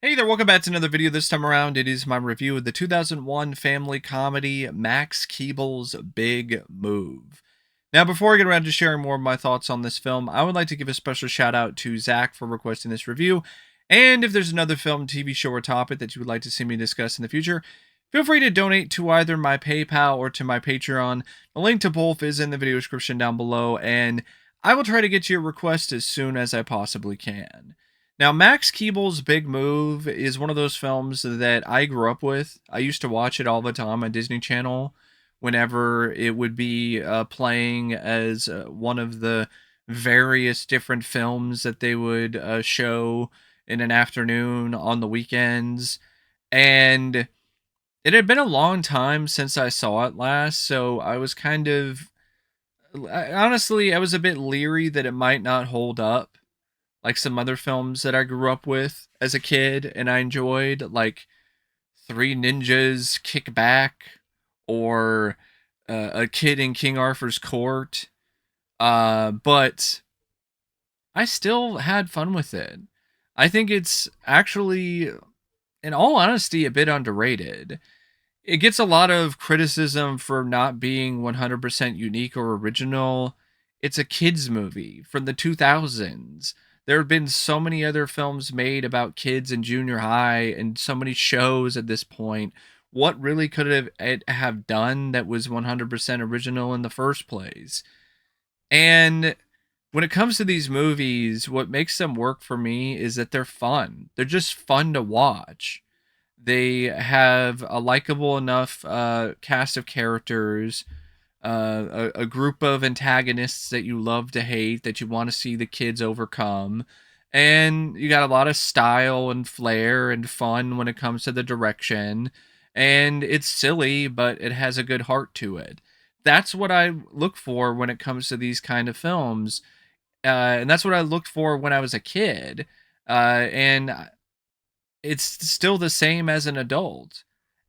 Hey there, welcome back to another video. This time around, it is my review of the 2001 family comedy Max Keeble's Big Move. Now, before I get around to sharing more of my thoughts on this film, I would like to give a special shout out to Zach for requesting this review. And if there's another film, TV show, or topic that you would like to see me discuss in the future, feel free to donate to either my PayPal or to my Patreon. The link to both is in the video description down below, and I will try to get your request as soon as I possibly can. Now, Max Keeble's Big Move is one of those films that I grew up with. I used to watch it all the time on Disney Channel whenever it would be playing as one of the various different films that they would show in an afternoon on the weekends. And it had been a long time since I saw it last, so I was honestly, I was a bit leery that it might not hold up like some other films that I grew up with as a kid and I enjoyed, like Three Ninjas Kick Back or A Kid in King Arthur's Court. But I still had fun with it. I think it's actually, in all honesty, a bit underrated. It gets a lot of criticism for not being 100% unique or original. It's a kids movie from the 2000s. There have been so many other films made about kids in junior high and so many shows at this point. What really could have done that was 100% original in the first place? And when it comes to these movies, what makes them work for me is that they're fun. They're just fun to watch. They have a likable enough cast of characters, a group of antagonists that you love to hate, that you want to see the kids overcome. And you got a lot of style and flair and fun when it comes to the direction. And it's silly, but it has a good heart to it. That's what I look for when it comes to these kind of films. And that's what I looked for when I was a kid. And it's still the same as an adult.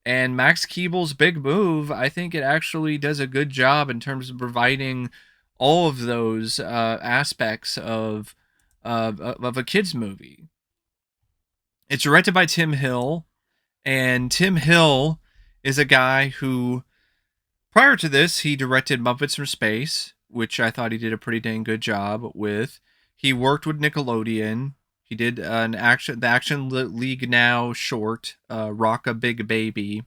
And Max Keeble's Big Move, I think it actually does a good job in terms of providing all of those aspects of a kids movie. It's directed by Tim Hill, and Tim Hill is a guy who, prior to this, he directed Muppets from Space, which I thought he did a pretty dang good job with. He worked with Nickelodeon. He did the Action League Now short, Rock a Big Baby.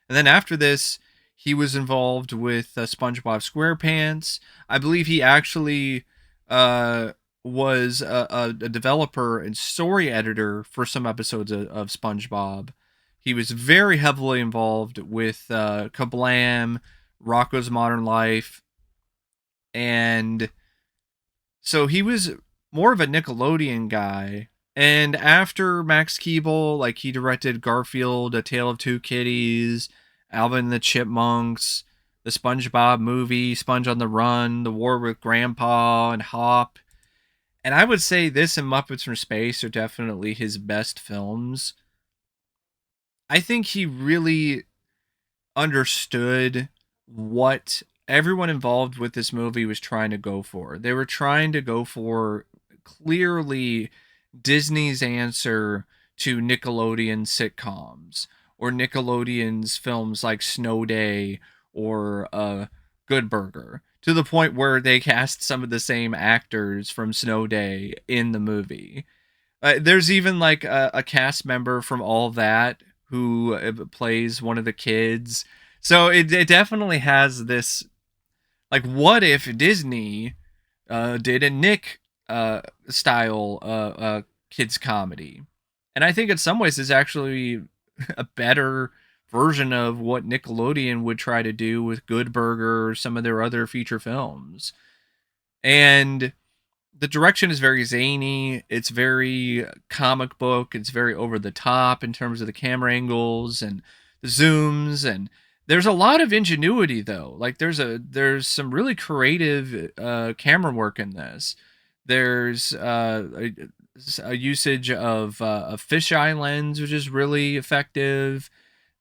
And then after this, he was involved with SpongeBob SquarePants. I believe he actually was a developer and story editor for some episodes of SpongeBob. He was very heavily involved with Kablam, Rocko's Modern Life, and so he was more of a Nickelodeon guy. And after Max Keeble, like he directed Garfield, A Tale of Two Kitties, Alvin and the Chipmunks, the SpongeBob movie, Sponge on the Run, The War with Grandpa, and Hop. And I would say this and Muppets from Space are definitely his best films. I think he really understood what everyone involved with this movie was trying to go for. They were trying to go for clearly Disney's answer to Nickelodeon sitcoms or Nickelodeon's films like Snow Day or Good Burger, to the point where they cast some of the same actors from Snow Day in the movie. There's even like a cast member from All That who plays one of the kids. So it definitely has this, like, what if Disney did a Nick style kids comedy? And I think in some ways it's actually a better version of what Nickelodeon would try to do with Good Burger or some of their other feature films. And the direction is very zany. It's very comic book. It's very over the top in terms of the camera angles and the zooms, and there's a lot of ingenuity though. Like there's some really creative camera work in this. There's a usage of a fisheye lens, which is really effective.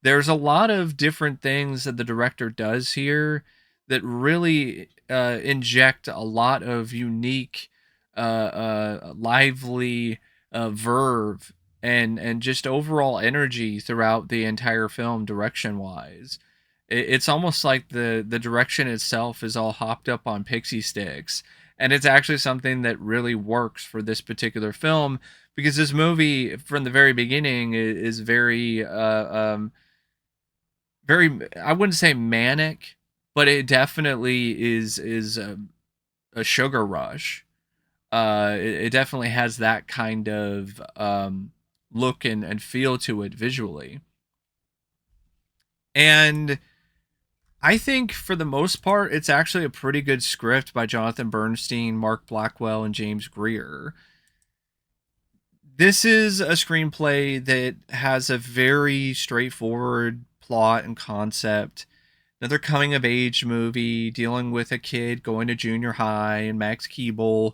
There's a lot of different things that the director does here that really inject a lot of unique, lively verve and just overall energy throughout the entire film, direction wise. It's almost like the direction itself is all hopped up on pixie sticks, and it's actually something that really works for this particular film, because this movie from the very beginning is very very, I wouldn't say manic, but it definitely is a sugar rush. It definitely has that kind of look and feel to it visually. And I think for the most part, it's actually a pretty good script by Jonathan Bernstein, Mark Blackwell, and James Greer. This is a screenplay that has a very straightforward plot and concept. Another coming of age movie dealing with a kid going to junior high and Max Keeble,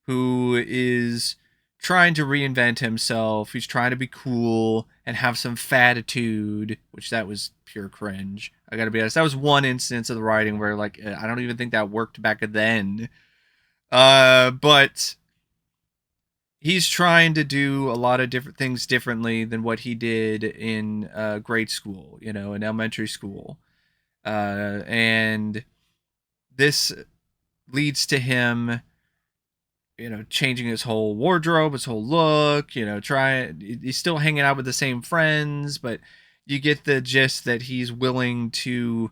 who is trying to reinvent himself. He's trying to be cool and have some fatitude, which that was pure cringe. I gotta be honest. That was one instance of the writing where, like, I don't even think that worked back then. But he's trying to do a lot of different things differently than what he did in grade school, in elementary school. And this leads to him, changing his whole wardrobe, his whole look, he's still hanging out with the same friends, but you get the gist that he's willing to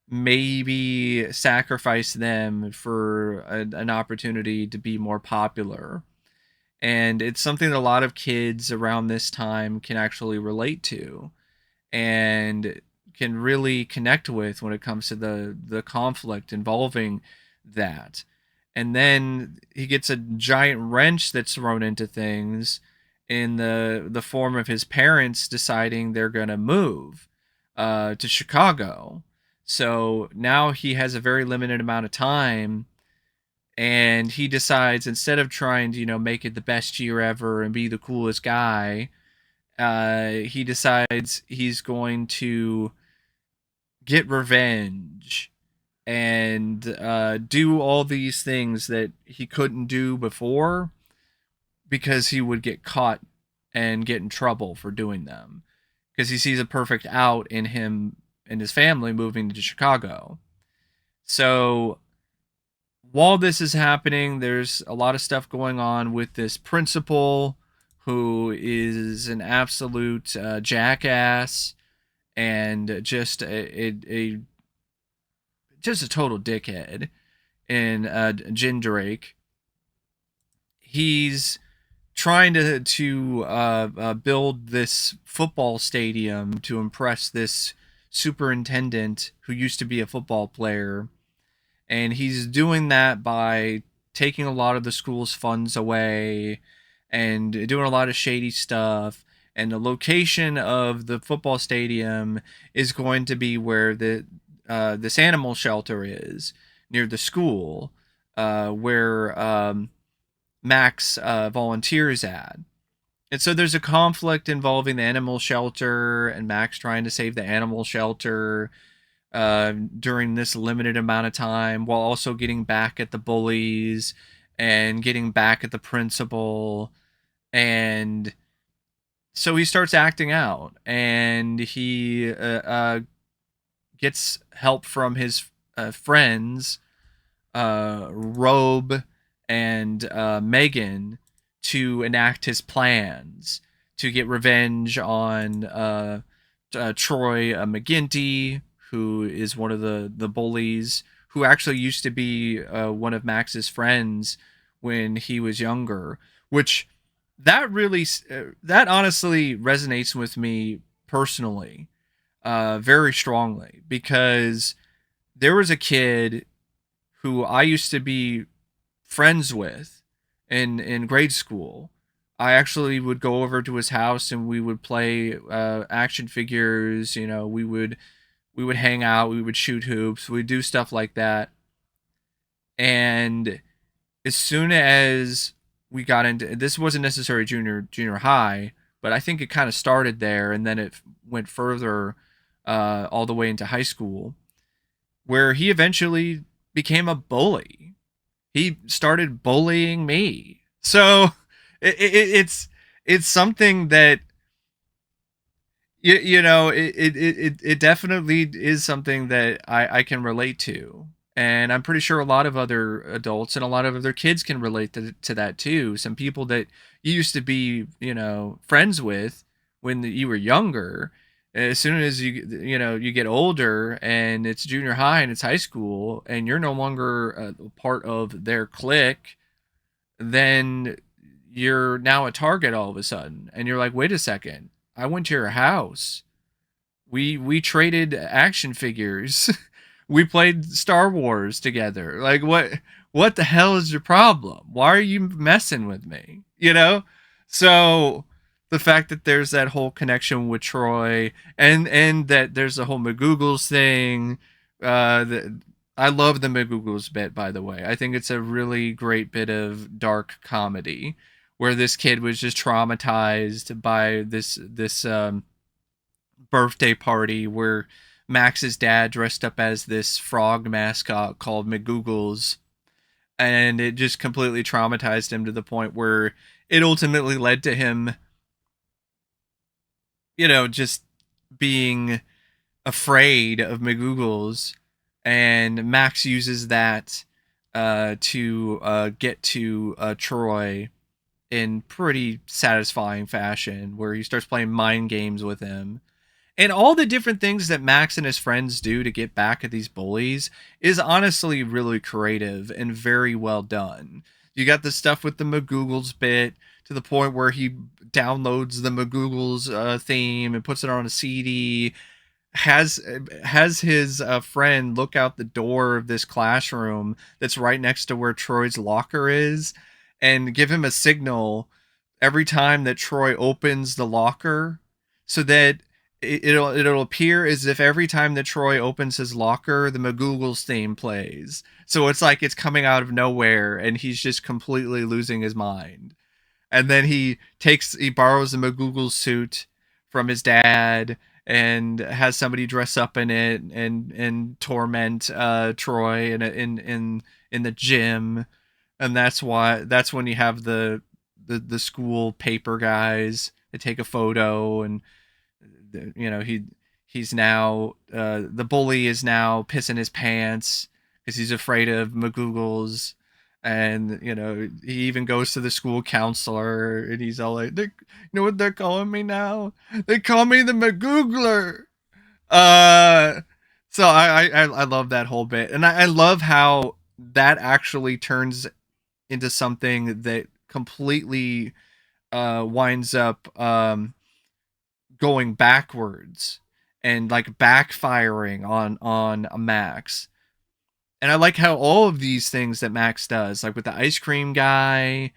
maybe sacrifice them for an opportunity to be more popular. And it's something that a lot of kids around this time can actually relate to and can really connect with when it comes to the conflict involving that. And then he gets a giant wrench that's thrown into things in the form of his parents deciding they're going to move to Chicago. So now he has a very limited amount of time, and he decides, instead of trying to make it the best year ever and be the coolest guy, he decides he's going to get revenge and do all these things that he couldn't do before, because he would get caught and get in trouble for doing them, because he sees a perfect out in him and his family moving to Chicago. So while this is happening, there's a lot of stuff going on with this principal, who is an absolute jackass and just a total dickhead in Jin Drake. He's trying to build this football stadium to impress this superintendent who used to be a football player, and he's doing that by taking a lot of the school's funds away and doing a lot of shady stuff. And the location of the football stadium is going to be where this animal shelter is, near the school, where Max volunteers at. And so there's a conflict involving the animal shelter and Max trying to save the animal shelter during this limited amount of time, while also getting back at the bullies and getting back at the principal. And so he starts acting out, and he gets help from his friends, Robe and Megan, to enact his plans to get revenge on Troy McGinty, who is one of the bullies, who actually used to be one of Max's friends when he was younger. Which that honestly resonates with me personally, very strongly, because there was a kid who I used to be friends with in grade school. I actually would go over to his house and we would play action figures. We would hang out, we would shoot hoops, we'd do stuff like that. And as soon as we got into this, wasn't necessarily junior high, but I think it kind of started there, and then it went further all the way into high school, where he eventually became a bully. He started bullying me. So it's it's something that it definitely is something that I can relate to. And I'm pretty sure a lot of other adults and a lot of other kids can relate to that too. Some people that you used to be, friends with when you were younger, as soon as you get older and it's junior high and it's high school and you're no longer a part of their clique, then you're now a target all of a sudden. And you're like, wait a second, I went to your house. We traded action figures. We played Star Wars together. Like what the hell is your problem? Why are you messing with me? So the fact that there's that whole connection with Troy, and that there's the whole McGoogles thing. I love the McGoogles bit, by the way. I think it's a really great bit of dark comedy where this kid was just traumatized by this birthday party where Max's dad dressed up as this frog mascot called McGoogles, and it just completely traumatized him to the point where it ultimately led to him, just being afraid of McGoogles, and Max uses that to get to Troy in pretty satisfying fashion, where he starts playing mind games with him. And all the different things that Max and his friends do to get back at these bullies is honestly really creative and very well done. You got the stuff with the McGoogles bit to the point where he downloads the McGoogles theme and puts it on a CD. Has his friend look out the door of this classroom that's right next to where Troy's locker is, and give him a signal every time that Troy opens the locker, so that it'll appear as if every time that Troy opens his locker, the McGoogles theme plays. So it's like it's coming out of nowhere, and he's just completely losing his mind. And then he borrows the McGoogles suit from his dad and has somebody dress up in it and torment Troy in the gym. And that's when you have the school paper guys. They take a photo, and he's now the bully is now pissing his pants because he's afraid of McGoogles. And he even goes to the school counselor, and he's all like, you know what they're calling me now? They call me the McGoogler. uh so I love that whole bit, and I love how that actually turns into something that completely winds up going backwards and like backfiring on a Max. And I like how all of these things that Max does, like with the ice cream guy,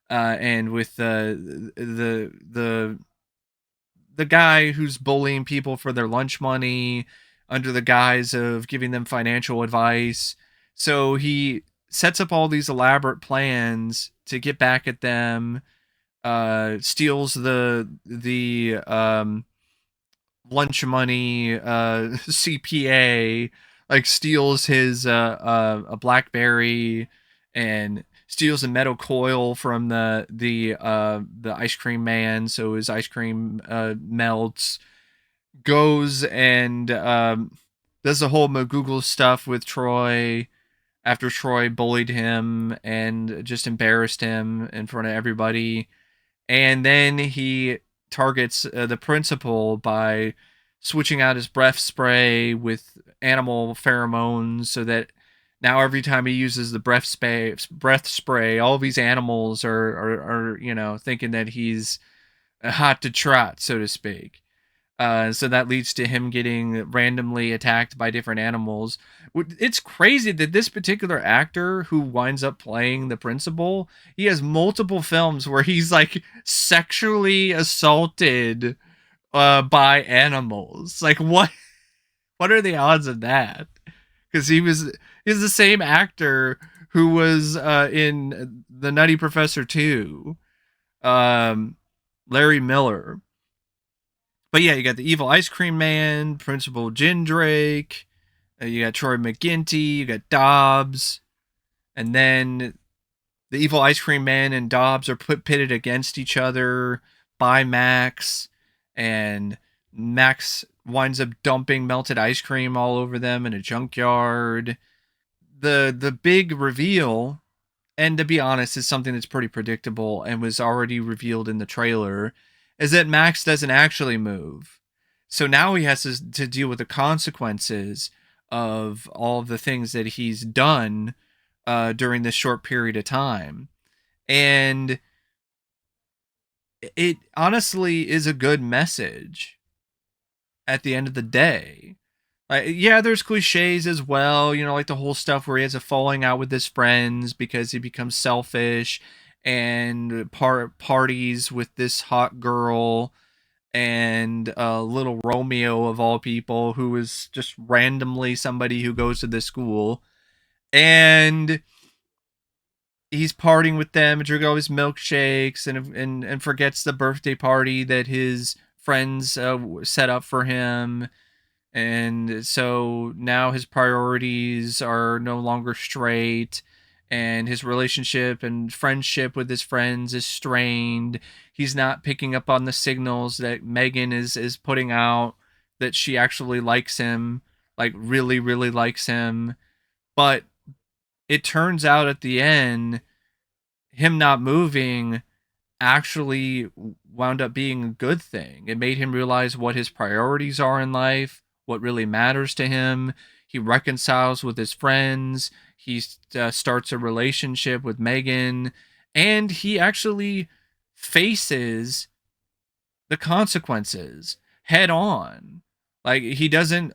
and with the guy who's bullying people for their lunch money under the guise of giving them financial advice. So he sets up all these elaborate plans to get back at them, steals the lunch money CPA, like steals his a BlackBerry, and steals a metal coil from the ice cream man, so his ice cream melts. Goes and does the whole McGoogle stuff with Troy after Troy bullied him and just embarrassed him in front of everybody. And then he targets the principal by switching out his breath spray with animal pheromones, so that now every time he uses the breath spray, all of these animals are thinking that he's hot to trot, so to speak. So that leads to him getting randomly attacked by different animals. It's crazy that this particular actor who winds up playing the principal, he has multiple films where he's like sexually assaulted by animals. Like what are the odds of that? Because he's the same actor who was in The Nutty Professor 2, um, Larry Miller. But yeah, you got the evil ice cream man, Principal Jindrake, you got Troy McGinty, you got Dobbs, and then the evil ice cream man and Dobbs are pitted against each other by Max, and Max winds up dumping melted ice cream all over them in a junkyard. The big reveal, and to be honest, is something that's pretty predictable and was already revealed in the trailer, is that Max doesn't actually move. So now he has to deal with the consequences of all of the things that he's done during this short period of time. And it honestly is a good message at the end of the day. Like, yeah, there's cliches as well, like the whole stuff where he has a falling out with his friends because he becomes selfish and parties with this hot girl and little Romeo of all people, who is just randomly somebody who goes to this school. And he's partying with them and drinking all his milkshakes and forgets the birthday party that his friends set up for him. And so now his priorities are no longer straight, and his relationship and friendship with his friends is strained. He's not picking up on the signals that Megan is putting out, that she actually likes him, like really, really likes him. But it turns out at the end, him not moving actually wound up being a good thing. It made him realize what his priorities are in life, what really matters to him. He reconciles with his friends. He starts a relationship with Megan, and he actually faces the consequences head on. Like, he doesn't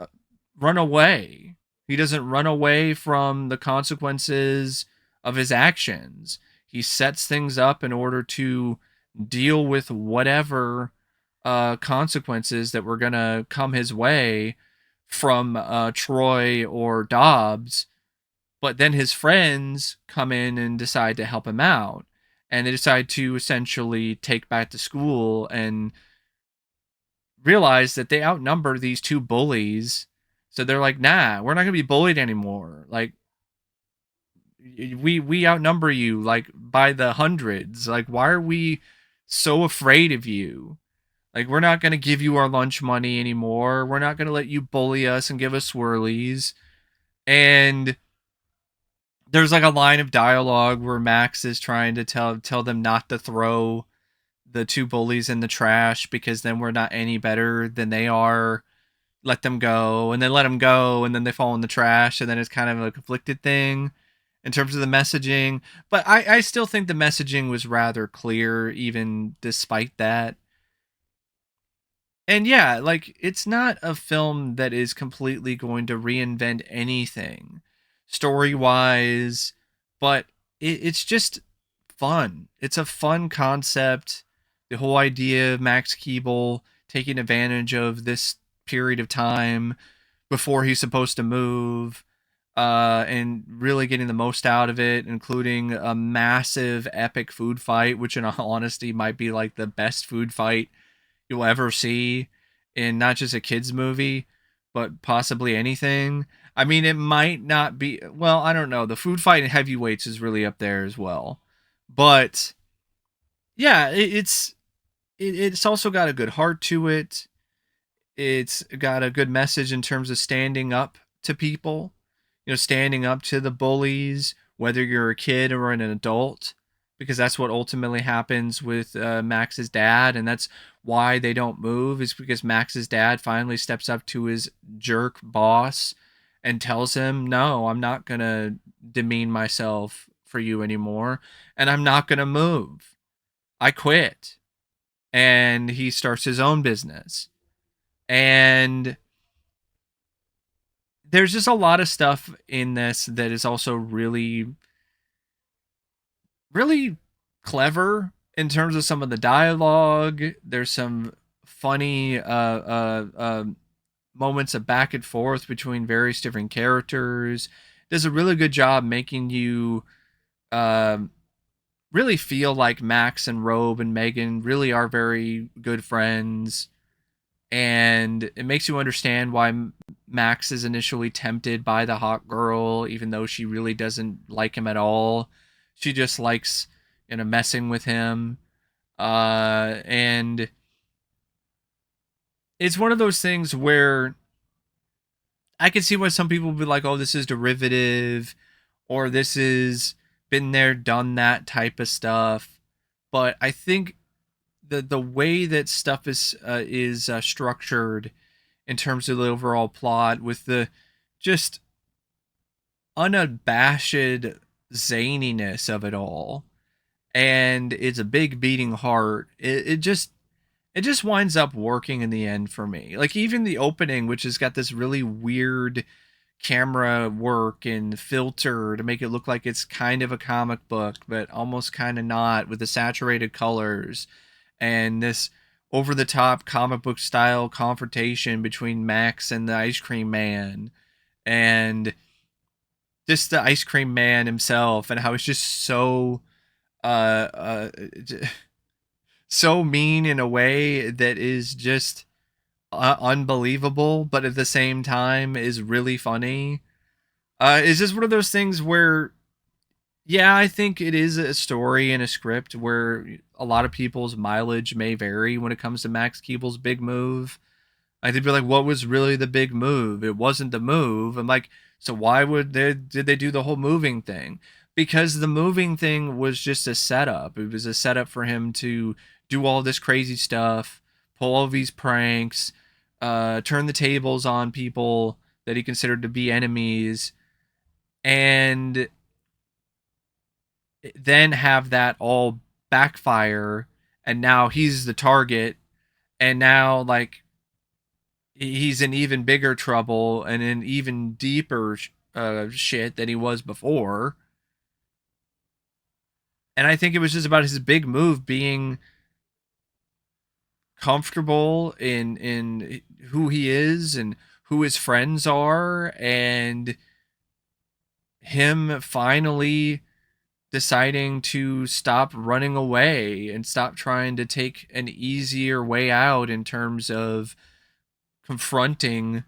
run away. He doesn't run away from the consequences of his actions. He sets things up in order to deal with whatever consequences that were going to come his way from Troy or Dobbs. But then his friends come in and decide to help him out. And they decide to essentially take back to school and realize that they outnumber these two bullies. So they're like, nah, we're not going to be bullied anymore. Like, we outnumber you like by the hundreds. Like, why are we so afraid of you? Like, we're not going to give you our lunch money anymore. We're not going to let you bully us and give us swirlies. And there's like a line of dialogue where Max is trying to tell them not to throw the two bullies in the trash because then we're not any better than they are. Let them go, and then let them go, and then they fall in the trash, and then it's kind of a conflicted thing in terms of the messaging. But I still think the messaging was rather clear, even despite that. And yeah, like, it's not a film that is completely going to reinvent anything story wise, but it's just fun. It's a fun concept. The whole idea of Max Keeble taking advantage of this period of time before he's supposed to move, and really getting the most out of it, including a massive epic food fight, which in all honesty might be like the best food fight you'll ever see in not just a kids movie, but possibly anything. I mean, it might not be, well, I don't know. The food fight in Heavyweights is really up there as well. But yeah, it's also got a good heart to it. It's got a good message in terms of standing up to people, standing up to the bullies, whether you're a kid or an adult, because that's what ultimately happens with Max's dad. And that's why they don't move, is because Max's dad finally steps up to his jerk boss and tells him, no, I'm not going to demean myself for you anymore. And I'm not going to move. I quit. And he starts his own business. And there's just a lot of stuff in this that is also really, really clever in terms of some of the dialogue. There's some funny moments of back and forth between various different characters. Does a really good job making you really feel like Max and Robe and Megan really are very good friends. And it makes you understand why Max is initially tempted by the hot girl, even though she really doesn't like him at all. She just likes, messing with him. And it's one of those things where I can see why some people would be like, "Oh, this is derivative," or "This is been there, done that" type of stuff. But I think the way that stuff is structured in terms of the overall plot, with the just unabashed zaniness of it all, and it's a big beating heart. It just winds up working in the end for me. Like even the opening, which has got this really weird camera work and filter to make it look like it's kind of a comic book, but almost kind of not, with the saturated colors and this over the top comic book style confrontation between Max and the ice cream man, and just the ice cream man himself, and how it's just so uh uh so mean in a way that is just unbelievable, but at the same time is really funny. It's just one of those things where, yeah, I think it is a story and a script where a lot of people's mileage may vary when it comes to Max Keeble's big move. Like they'd be like, "What was really the big move? It wasn't the move." I'm like, "So why did they do the whole moving thing?" Because the moving thing was just a setup. It was a setup for him to do all this crazy stuff, pull all these pranks, turn the tables on people that he considered to be enemies, and then have that all backfire. And now he's the target, and now like he's in even bigger trouble and in even deeper shit than he was before. And I think it was just about his big move being comfortable in who he is and who his friends are, and him finally deciding to stop running away and stop trying to take an easier way out in terms of confronting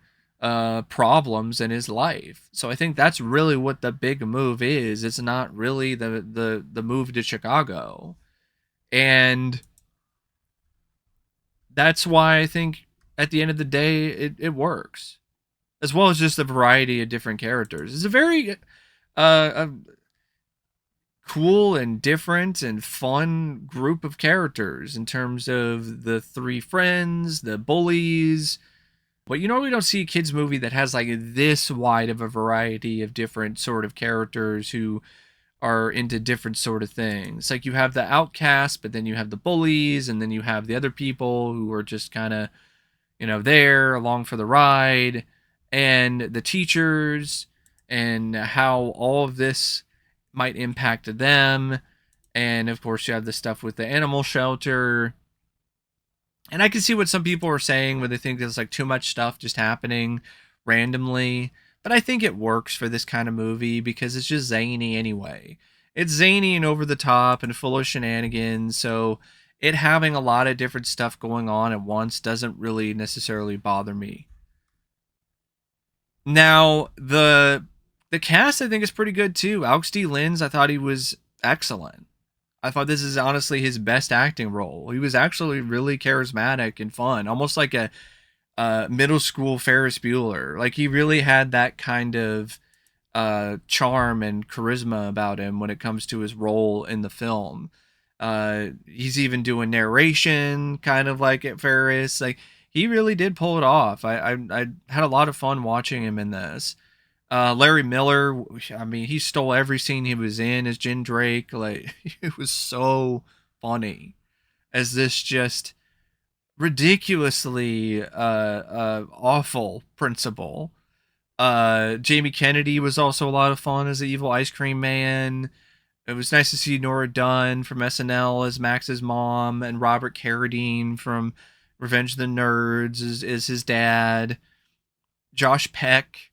problems in his life. So I think that's really what the big move is. It's not really the move to Chicago. And that's why I think at the end of the day it works. As well as just a variety of different characters. It's a very cool and different and fun group of characters in terms of the three friends, the bullies. But you normally don't see a kids movie that has like this wide of a variety of different sort of characters who are into different sort of things. Like you have the outcasts, but then you have the bullies, and then you have the other people who are just kind of, there along for the ride, and the teachers, and how all of this might impact them. And of course, you have the stuff with the animal shelter. And I can see what some people are saying when they think there's like too much stuff just happening randomly. But I think it works for this kind of movie because it's just zany anyway. It's zany and over the top and full of shenanigans. So it having a lot of different stuff going on at once doesn't really necessarily bother me. Now, the cast I think is pretty good too. Alex D. Linz, I thought he was excellent. I thought this is honestly his best acting role. He was actually really charismatic and fun, almost like a middle school Ferris Bueller. Like he really had that kind of charm and charisma about him when it comes to his role in the film. He's even doing narration, kind of like at Ferris. Like he really did pull it off. I had a lot of fun watching him in this. Larry Miller, I mean, he stole every scene he was in as Jim Drake. Like, it was so funny as this just ridiculously awful principal. Jamie Kennedy was also a lot of fun as the evil ice cream man. It was nice to see Nora Dunn from SNL as Max's mom, and Robert Carradine from Revenge of the Nerds is his dad. Josh Peck,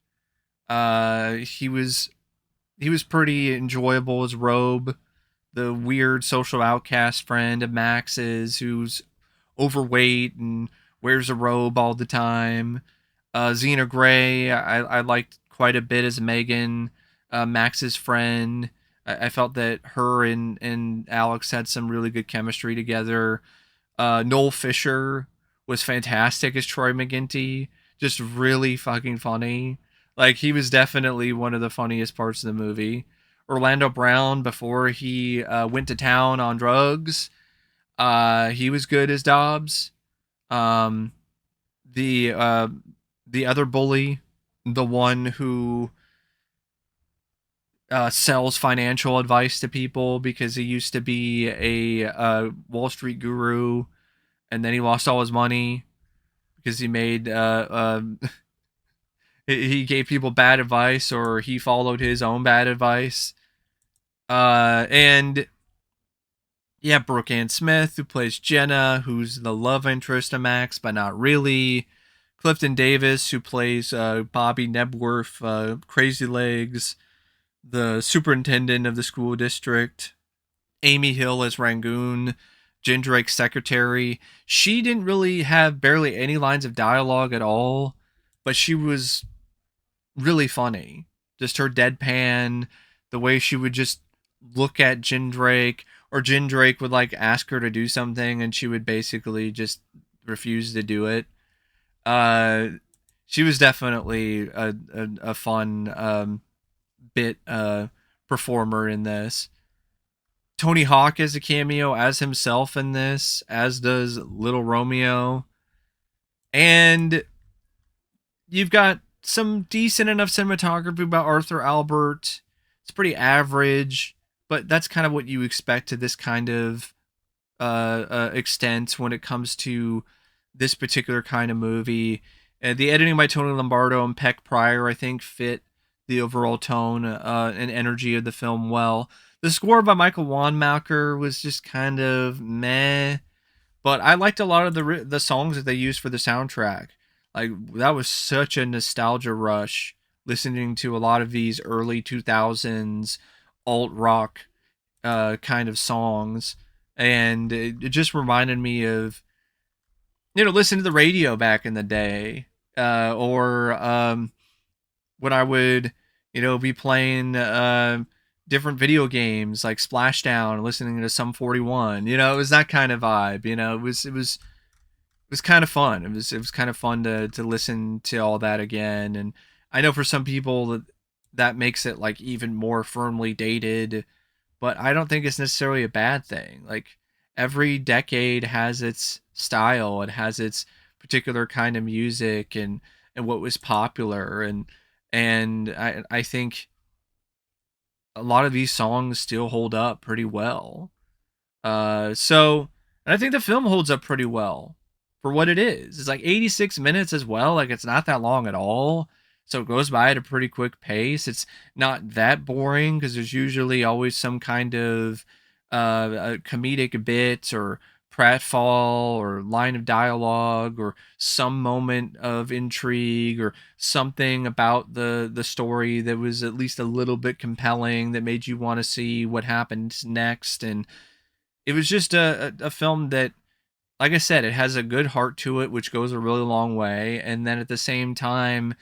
he was pretty enjoyable as Robe, the weird social outcast friend of Max's who's overweight and wears a robe all the time. Zena Grey, I liked quite a bit as Megan, Max's friend. I felt that her and Alex had some really good chemistry together. Noel Fisher was fantastic as Troy McGinty, just really fucking funny. Like he was definitely one of the funniest parts of the movie. Orlando Brown, before he went to town on drugs, he was good as Dobbs. Um, the uh, the other bully, the one who sells financial advice to people because he used to be a Wall Street guru, and then he lost all his money because he made he gave people bad advice, or he followed his own bad advice. And yeah, Brooke Ann Smith, who plays Jenna, who's the love interest of Max, but not really. Clifton Davis, who plays Bobby Nebworth, Crazy Legs, the superintendent of the school district. Amy Hill as Rangoon, Jen Drake's secretary. She didn't really have barely any lines of dialogue at all, but she was really funny. Just her deadpan, the way she would just look at Jen Drake, or Jen Drake would like ask her to do something and she would basically just refuse to do it. Uh, she was definitely a fun bit performer in this. Tony Hawk is a cameo as himself in this, as does Little Romeo. And you've got some decent enough cinematography by Arthur Albert. It's pretty average, but that's kind of what you expect to this kind of extent when it comes to this particular kind of movie. The editing by Tony Lombardo and Peck Pryor, I think, fit the overall tone and energy of the film well. The score by Michael Wanmaker was just kind of meh, but I liked a lot of the songs that they used for the soundtrack. Like that was such a nostalgia rush listening to a lot of these early 2000s alt rock kind of songs, and it just reminded me of listening to the radio back in the day, or when I would be playing different video games like Splashdown, listening to Sum 41. It was that kind of vibe. It was kind of fun. It was kind of fun to listen to all that again. And I know for some people that makes it like even more firmly dated, but I don't think it's necessarily a bad thing. Like every decade has its style, it has its particular kind of music and what was popular, and I think a lot of these songs still hold up pretty well. So and I think the film holds up pretty well for what it is. It's like 86 minutes as well. Like it's not that long at all. So it goes by at a pretty quick pace. It's not that boring because there's usually always some kind of a comedic bit or pratfall or line of dialogue or some moment of intrigue or something about the story that was at least a little bit compelling that made you want to see what happened next. And it was just a film that, like I said, it has a good heart to it, which goes a really long way. And then at the same time,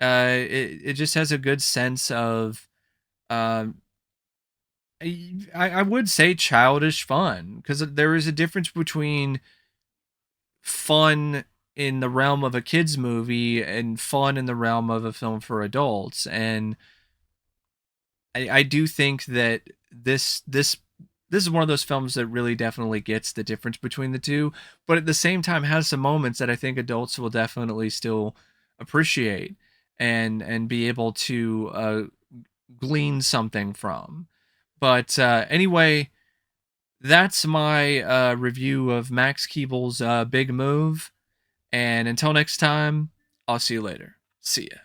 it just has a good sense of, um, I would say childish fun, because there is a difference between fun in the realm of a kids movie and fun in the realm of a film for adults. And I do think that this is one of those films that really definitely gets the difference between the two, but at the same time has some moments that I think adults will definitely still appreciate and be able to glean something from. But anyway, that's my review of Max Keeble's Big Move. And until next time, I'll see you later. See ya.